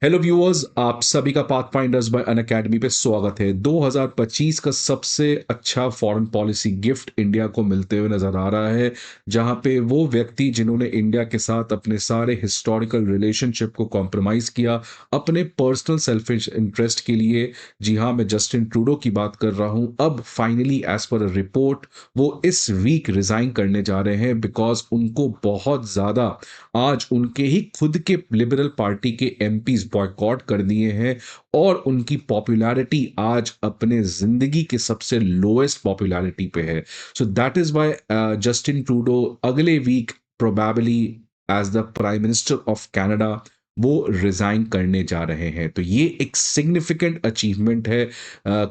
Hello viewers, आप सभी का पाथफाइंडर्स बाय अन अकेडमी पे स्वागत है। 2025 का सबसे अच्छा फॉरेन पॉलिसी गिफ्ट इंडिया को मिलते हुए नजर आ रहा है, जहां पे वो व्यक्ति जिन्होंने इंडिया के साथ अपने सारे हिस्टोरिकल रिलेशनशिप को कॉम्प्रोमाइज किया अपने पर्सनल सेल्फिश इंटरेस्ट के लिए। जी हाँ, मैं जस्टिन ट्रूडो की बात कर रहा हूं। अब फाइनली एज पर रिपोर्ट वो इस वीक रिजाइन करने जा रहे हैं बिकॉज उनको बहुत ज्यादा आज उनके ही खुद के लिबरल पार्टी के एमपीज बॉयकॉट कर दिए हैं और उनकी पॉपुलैरिटी आज अपने जिंदगी के सबसे लोएस्ट पॉपुलैरिटी पे है। So that is why Justin Trudeau अगले week probably as the prime minister of Canada वो रिजाइन करने जा रहे हैं। तो ये एक सिग्निफिकेंट अचीवमेंट है,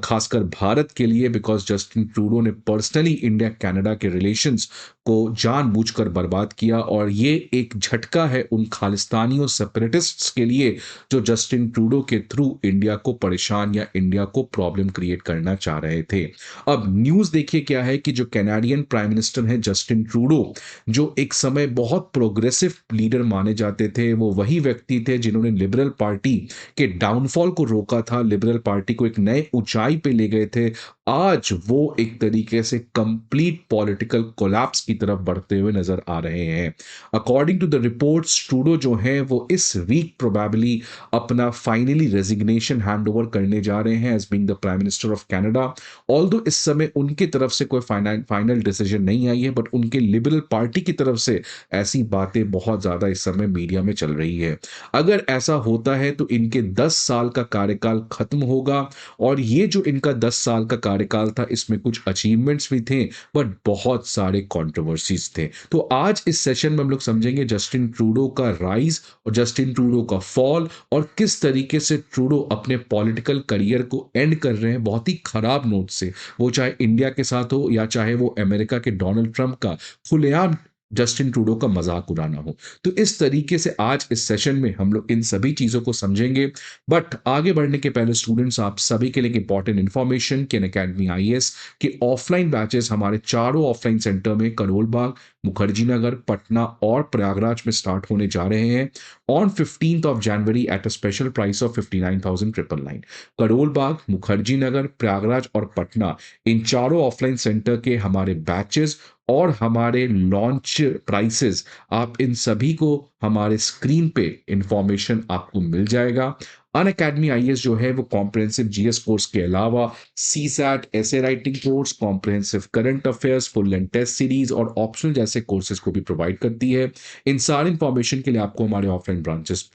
खासकर भारत के लिए, बिकॉज जस्टिन ट्रूडो ने पर्सनली इंडिया कनाडा के रिलेशंस को जानबूझकर बर्बाद किया और ये एक झटका है उन खालिस्तानियों सेपरेटिस्ट्स के लिए जो जस्टिन ट्रूडो के थ्रू इंडिया को परेशान या इंडिया को प्रॉब्लम क्रिएट करना चाह रहे थे। अब न्यूज देखिए क्या है कि जो कैनेडियन प्राइम मिनिस्टर हैं जस्टिन ट्रूडो, जो एक समय बहुत प्रोग्रेसिव लीडर माने जाते थे, वो वही व्यक्ति थे जिन्होंने लिबरल पार्टी के डाउनफॉल को रोका था, लिबरल पार्टी को एक नए ऊंचाई पे ले गए थे। आज वो एक तरीके से कंप्लीट पॉलिटिकल कोलैप्स की तरफ बढ़ते हुए नजर आ रहे हैं। According to the reports, Trudeau जो हैं वो इस वीक प्रोबेबली अपना फाइनली रेजिग्नेशन हैंड ओवर करने जा रहे हैं as being the prime minister of Canada. Although इस समय उनकी तरफ से कोई फाइनल डिसीजन नहीं आई है, बट उनके लिबरल पार्टी की तरफ से ऐसी बातें बहुत ज्यादा इस समय मीडिया में चल रही है। अगर ऐसा होता है तो इनके 10 साल का कार्यकाल खत्म होगा और ये जो इनका 10 साल का कार्यकाल था इसमें कुछ अचीवमेंट्स भी थे बट बहुत सारे कंट्रोवर्सीज थे। तो आज इस सेशन में हम लोग समझेंगे जस्टिन ट्रूडो का राइज और जस्टिन ट्रूडो का फॉल और किस तरीके से ट्रूडो अपने पॉलिटिकल करियर को एंड कर रहे हैं बहुत ही खराब नोट से, वो चाहे इंडिया के साथ हो या चाहे वो अमेरिका के डोनाल्ड ट्रंप का खुलेआम जस्टिन ट्रूडो का मजाक उड़ाना हो। तो इस तरीके से आज इस सेशन में हम लोग इन सभी चीजों को समझेंगे। बट आगे बढ़ने के पहले स्टूडेंट्स, आप सभी के लिए इंपॉर्टेंट इन्फॉर्मेशन कि अकेडमी आईएएस के ऑफलाइन बैचेस हमारे चारों ऑफलाइन सेंटर में करोल बाग, मुखर्जी नगर, पटना और प्रयागराज में स्टार्ट होने जा रहे हैं on 15th of January at a special price of 59,999। Karol Bagh, Mukherjee Nagar, Prayagraj और पटना, इन चारों ऑफलाइन सेंटर के हमारे बैचेस और हमारे लॉन्च प्राइसेस, आप इन सभी को हमारे स्क्रीन पे इंफॉर्मेशन आपको मिल जाएगा। अन अकेडमी आईएएस जो है वो कॉम्प्रिहेंसिव जीएस कोर्स के अलावा CSAT, essay writing course, comprehensive current affairs, full and test series और ऑप्शनल जैसे कोर्सेज को भी प्रोवाइड करती है। इन सारी इंफॉर्मेशन के लिए आपको हमारे ऑफलाइन ब्रांचेस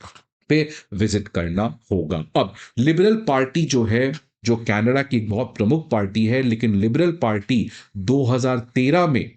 पे विजिट करना होगा। अब लिबरल पार्टी जो है, जो कनाडा की एक बहुत प्रमुख पार्टी है, लेकिन लिबरल पार्टी 2013 में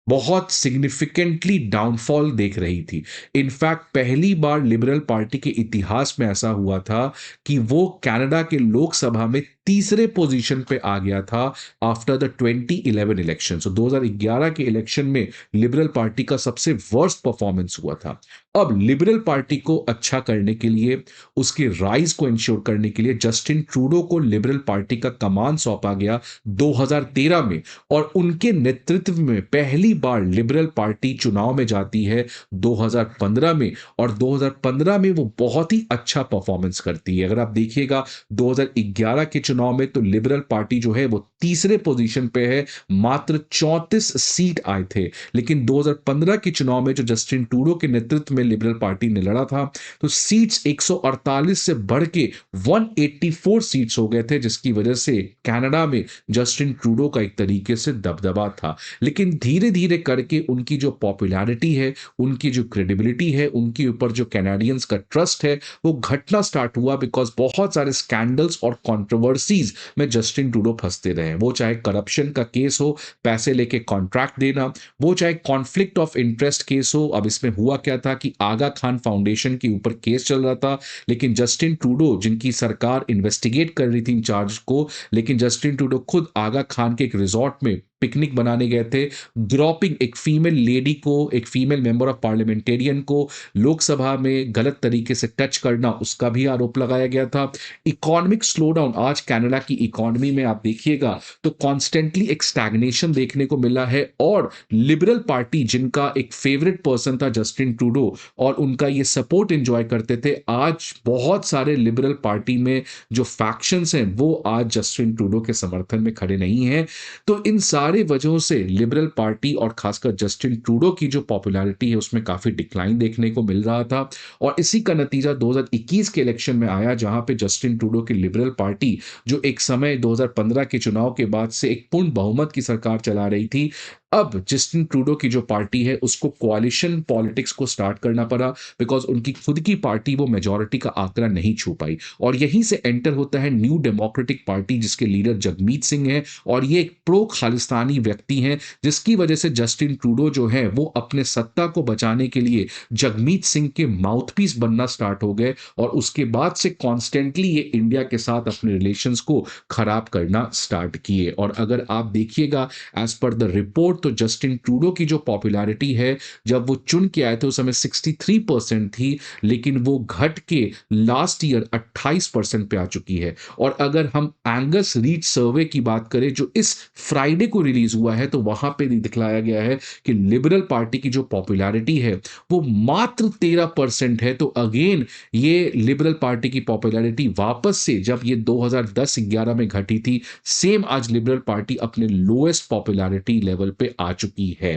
बहुत सिग्निफिकेंटली डाउनफॉल देख रही थी। इनफैक्ट पहली बार लिबरल पार्टी के इतिहास में ऐसा हुआ था कि वो कनाडा के लोकसभा में तीसरे पोजीशन पे आ गया था आफ्टर द 2011 इलेक्शन। सो 2011 के इलेक्शन में लिबरल पार्टी का सबसे वर्स्ट परफॉर्मेंस हुआ था। अब लिबरल पार्टी को अच्छा करने के लिए, उसके राइज को इंश्योर करने के लिए जस्टिन ट्रूडो को लिबरल पार्टी का कमान सौंपा गया 2013 में और उनके नेतृत्व में पहली बार लिबरल पार्टी चुनाव में जाती है 2015 में और 2015 में वो बहुत ही अच्छा परफॉर्मेंस करती है। अगर आप देखिएगा 2011 के चुनाव में तो लिबरल पार्टी जो है वो तीसरे पोजीशन पे है, मात्र 34 सीट आए थे। लेकिन 2015 के चुनाव में जो जस्टिन ट्रूडो के नेतृत्व में लिबरल पार्टी ने लड़ा था तो सीट्स 148 से बढ़ के 184 सीट्स हो गए थे, जिसकी वजह से कनाडा में जस्टिन ट्रूडो का एक तरीके से दबदबा था। लेकिन धीरे धीरे करके उनकी जो पॉपुलैरिटी है, उनकी जो क्रेडिबिलिटी है, उनके ऊपर जो कैनेडियंस का ट्रस्ट है वो घटना स्टार्ट हुआ बिकॉज बहुत सारे स्कैंडल्स और कंट्रोवर्सीज में जस्टिन ट्रूडो फंसते रहे। वो चाहे करप्शन का केस हो, पैसे लेके कॉन्ट्रैक्ट देना, वो चाहे कॉन्फ्लिक्ट ऑफ इंटरेस्ट केस हो। अब इसमें हुआ क्या था कि आगा खान फाउंडेशन के ऊपर केस चल रहा था, लेकिन जस्टिन ट्रूडो, जिनकी सरकार इन्वेस्टिगेट कर रही थी इन चार्ज को, लेकिन जस्टिन ट्रूडो खुद आगा खान के एक रिजॉर्ट में पिकनिक बनाने गए थे, ग्रोपिंग एक फीमेल लेडी को, एक फीमेल मेंबर ऑफ पार्लियामेंटेरियन को लोकसभा में गलत तरीके से टच करना, उसका भी आरोप लगाया गया था। इकोनॉमिक स्लोडाउन, आज कनाडा की इकोनॉमी में आप देखिएगा तो कॉन्स्टेंटली एक स्टैग्नेशन देखने को मिला है, और लिबरल पार्टी जिनका एक फेवरेट पर्सन था जस्टिन ट्रूडो और उनका ये सपोर्ट एंजॉय करते थे, आज बहुत सारे लिबरल पार्टी में जो फैक्शंस हैं वो आज जस्टिन ट्रूडो के समर्थन में खड़े नहीं हैं। तो इन सारे वजहों से लिबरल पार्टी और खासकर जस्टिन ट्रूडो की जो पॉपुलैरिटी है उसमें काफी डिक्लाइन देखने को मिल रहा था, और इसी का नतीजा 2021 के इलेक्शन में आया, जहां पे जस्टिन ट्रूडो की लिबरल पार्टी, जो एक समय 2015 के चुनाव के बाद से एक पूर्ण बहुमत की सरकार चला रही थी, अब जस्टिन ट्रूडो की जो पार्टी है उसको कोalition पॉलिटिक्स को स्टार्ट करना पड़ा, बिकॉज उनकी खुद की पार्टी वो मेजोरिटी का आंकड़ा नहीं छू पाई, और यहीं से एंटर होता है न्यू डेमोक्रेटिक पार्टी जिसके लीडर जगमीत सिंह हैं, और ये एक प्रो खालिस्तानी व्यक्ति हैं, जिसकी वजह से जस्टिन ट्रूडो जो है वो अपने सत्ता को बचाने के लिए जगमीत सिंह के माउथपीस बनना स्टार्ट हो गए, और उसके बाद से कॉन्स्टेंटली ये इंडिया के साथ अपने रिलेशंस को खराब करना स्टार्ट किए। और अगर आप देखिएगा एज पर द रिपोर्ट, तो जस्टिन ट्रूडो की जो पॉपुलैरिटी है, जब वो चुन के आए थे उस समय 63% थी, लेकिन वो घट के लास्ट ईयर 28% पे आ चुकी है। और अगर हम एंगस रीच सर्वे की बात करें जो इस फ्राइडे को रिलीज हुआ है, तो वहां पे दिखलाया गया है कि लिबरल पार्टी की जो पॉपुलैरिटी है वो मात्र 13% है। तो अगेन ये लिबरल पार्टी की पॉपुलैरिटी वापस से जब ये 2010-11 में घटी थी, सेम आज लिबरल पार्टी अपने लोएस्ट पॉपुलैरिटी लेवल पे आ चुकी है।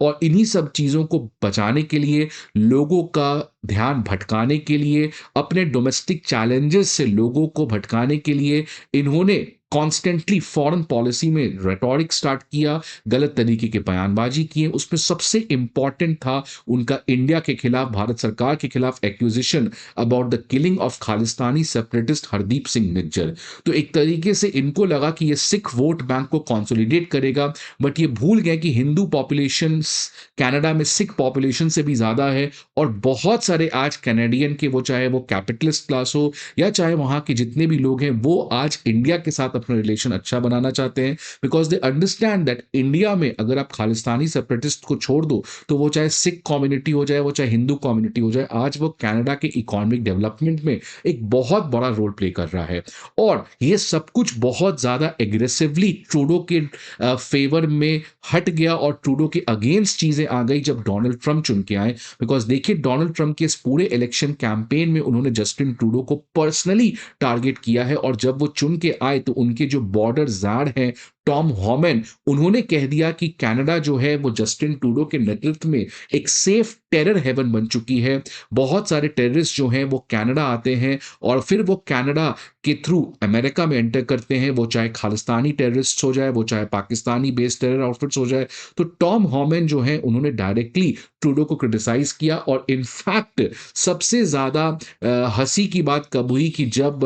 और इन्हीं सब चीजों को बचाने के लिए, लोगों का ध्यान भटकाने के लिए, अपने डोमेस्टिक चैलेंजेस से लोगों को भटकाने के लिए, इन्होंने कॉन्स्टेंटली फॉरेन पॉलिसी में रेटोरिक स्टार्ट किया, गलत तरीके के बयानबाजी किए। उसमें सबसे इंपॉर्टेंट था उनका इंडिया के खिलाफ, भारत सरकार के खिलाफ accusation about the killing of Khalistani separatist Hardeep Singh Nijjar. तो एक तरीके से इनको लगा कि ये सिख वोट बैंक को कंसोलिडेट करेगा, बट ये भूल गए कि हिंदू पॉपुलेशन कनाडा में सिख पॉपुलेशन से भी ज्यादा है, और बहुत सारे आज कैनेडियन के, वो चाहे वो कैपिटलिस्ट क्लास हो या चाहे वहां के जितने भी लोग हैं, वो आज इंडिया के साथ अपना रिलेशन अच्छा बनाना चाहते हैं, because they understand that India में अगर आप खालिस्तानी सेपरेटिस्ट को छोड़ दो, तो वो चाहे सिख कम्युनिटी हो जाए, वो चाहे हिंदू कम्युनिटी हो जाए, आज वो कनाडा के इकोनॉमिक डेवलपमेंट में एक बहुत बड़ा रोल प्ले कर रहा है। और ये सब कुछ बहुत ज्यादा एग्रेसिवली ट्रूडो के फेवर में हट गया और ट्रूडो के अगेंस्ट चीजें आ गई जब डोनाल्ड ट्रंप चुन के आए। बिकॉज देखिए, डोनाल्ड ट्रंप के इस पूरे इलेक्शन कैंपेन में उन्होंने जस्टिन ट्रूडो को पर्सनली टारगेट किया है, और जब वो चुन के आए तो उनके जो बॉर्डर जार हैं टॉम हॉमन, उन्होंने कह दिया कि कनाडा जो है वो जस्टिन ट्रूडो के नेतृत्व में एक सेफ टेरर हेवन बन चुकी है। बहुत सारे टेररिस्ट जो हैं वो कनाडा आते हैं और फिर वो कनाडा के थ्रू अमेरिका में एंटर करते हैं, वो चाहे खालिस्तानी टेररिस्ट हो जाए, वो चाहे पाकिस्तानी बेस्ड टेरर आउटफिट्स हो जाए। तो टॉम हॉमन जो है उन्होंने डायरेक्टली ट्रूडो को क्रिटिसाइज किया, और इनफैक्ट सबसे ज्यादा हंसी की बात कब हुई कि जब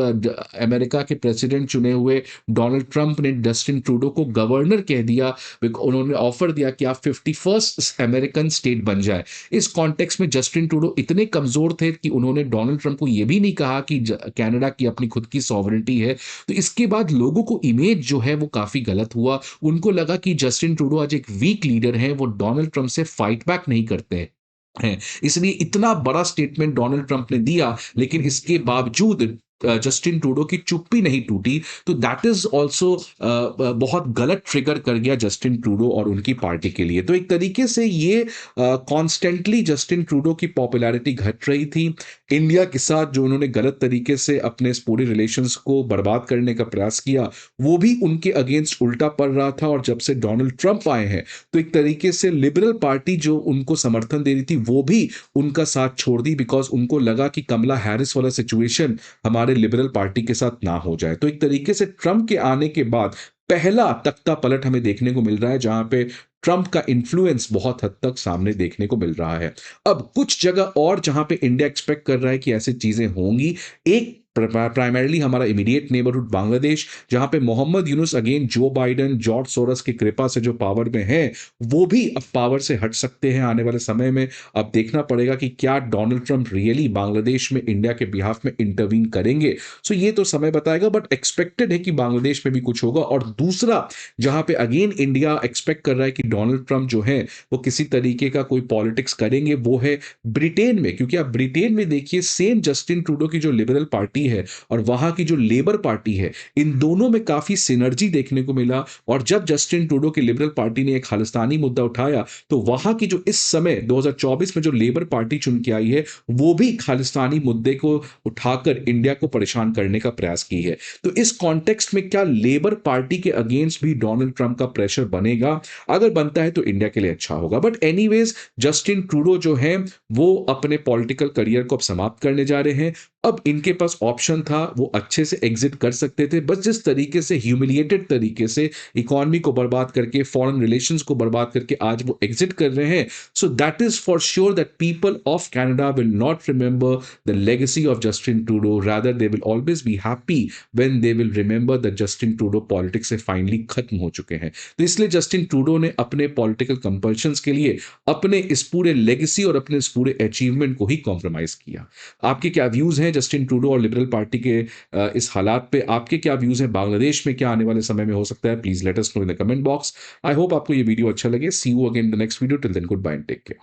अमेरिका के प्रेसिडेंट चुने हुए डोनाल्ड ट्रंप ने जस्टिन ट्रूडो को गवर्नर कह दिया, उन्होंने ऑफर दिया कि आप 51st अमेरिकन स्टेट बन जाए। इस कॉन्टेक्स्ट में जस्टिन ट्रूडो इतने कमजोर थे कि उन्होंने डोनाल्ड ट्रंप को यह भी नहीं कहा कि कनाडा की अपनी खुद की सॉवरेनिटी है। तो इसके बाद लोगों को इमेज जो है वो काफी गलत हुआ, उनको लगा कि जस्टिन ट्रूडो आज एक वीक लीडर है, वो डोनाल्ड ट्रंप से फाइट बैक नहीं करते हैं, इसलिए इतना बड़ा स्टेटमेंट डोनाल्ड ट्रंप ने दिया, लेकिन इसके बावजूद जस्टिन ट्रूडो की चुप्पी नहीं टूटी। तो दैट इज ऑल्सो बहुत गलत ट्रिगर कर गया जस्टिन ट्रूडो और उनकी पार्टी के लिए। तो एक तरीके से ये कॉन्स्टेंटली जस्टिन ट्रूडो की पॉपुलैरिटी घट रही थी। इंडिया के साथ जो उन्होंने गलत तरीके से अपने इस पूरे रिलेशंस को बर्बाद करने का प्रयास किया, वो भी उनके अगेंस्ट उल्टा पड़ रहा था। और जब से डोनाल्ड ट्रंप आए हैं, तो एक तरीके से लिबरल पार्टी जो उनको समर्थन दे रही थी वो भी उनका साथ छोड़ दी, बिकॉज उनको लगा कि कमला हैरिस वाला सिचुएशन हमारे लिबरल पार्टी के साथ ना हो जाए। तो एक तरीके से ट्रंप के आने के बाद पहला तख्ता पलट हमें देखने को मिल रहा है, जहां पे ट्रंप का इन्फ्लुएंस बहुत हद तक सामने देखने को मिल रहा है। अब कुछ जगह और जहां पे इंडिया एक्सपेक्ट कर रहा है कि ऐसी चीजें होंगी, एक प्राइमरीली हमारा इमीडिएट नेबरहुड बांग्लादेश, जहां पे Mohammad Yunus again Joe Biden, George Soros की कृपा से जो पावर में है, वो भी अब पावर से हट सकते हैं आने वाले समय में। अब देखना पड़ेगा कि क्या डोनाल्ड ट्रंप रियली बांग्लादेश में इंडिया के बिहाफ में इंटरवीन करेंगे। सो ये तो समय बताएगा, बट एक्सपेक्टेड है कि बांग्लादेश में भी कुछ होगा। और दूसरा, जहां पे अगेन इंडिया एक्सपेक्ट कर रहा है कि डोनाल्ड ट्रंप जो है वो किसी तरीके का कोई पॉलिटिक्स करेंगे, वो है ब्रिटेन में। क्योंकि आप ब्रिटेन में देखिए, सेम जस्टिन ट्रूडो की जो लिबरल पार्टी है और वहां की जो लेबर पार्टी है, इन दोनों में काफी सिनर्जी देखने को मिला। और जब जस्टिन ट्रूडो की लिबरल पार्टी ने एक खालिस्तानी मुद्दा उठाया, तो वहां की जो इस समय 2024 में जो लेबर पार्टी चुन के आई है, वो भी खालिस्तानी मुद्दे को उठाकर इंडिया को परेशान करने का प्रयास की है। तो इस कॉन्टेक्स्ट में क्या लेबर पार्टी के अगेंस्ट भी डोनाल्ड ट्रंप का प्रेशर बनेगा? अगर बनता है तो इंडिया के लिए अच्छा होगा। बट एनीवेज, जस्टिन ट्रूडो जो है वो अपने पॉलिटिकल करियर को अब समाप्त करने जा रहे हैं। अब इनके पास ऑप्शन था, वो अच्छे से एग्जिट कर सकते थे, बस जिस तरीके से ह्यूमिलिएटेड तरीके से इकोनॉमी को बर्बाद करके, फॉरेन रिलेशंस को बर्बाद करके आज वो एग्जिट कर रहे हैं। सो that is for sure that people of Canada will not remember the legacy of Justin Trudeau, rather they will always be happy when they will remember that Justin Trudeau politics से finally खत्म हो चुके हैं। तो इसलिए Justin Trudeau ने अपने political compulsions के लिए अपने इस पूरे लेगेसी और अपने इस पूरे अचीवमेंट को ही कॉम्प्रोमाइज किया। आपके क्या व्यूज हैं जस्टिन ट्रूडो और लिबरल पार्टी के इस हालात पे? आपके क्या व्यूज हैं? बांग्लादेश में क्या आने वाले समय में हो सकता है? Please let us know in the comment box. I hope आपको ये वीडियो अच्छा लगे। See you again in the next video. Till then, goodbye and take care.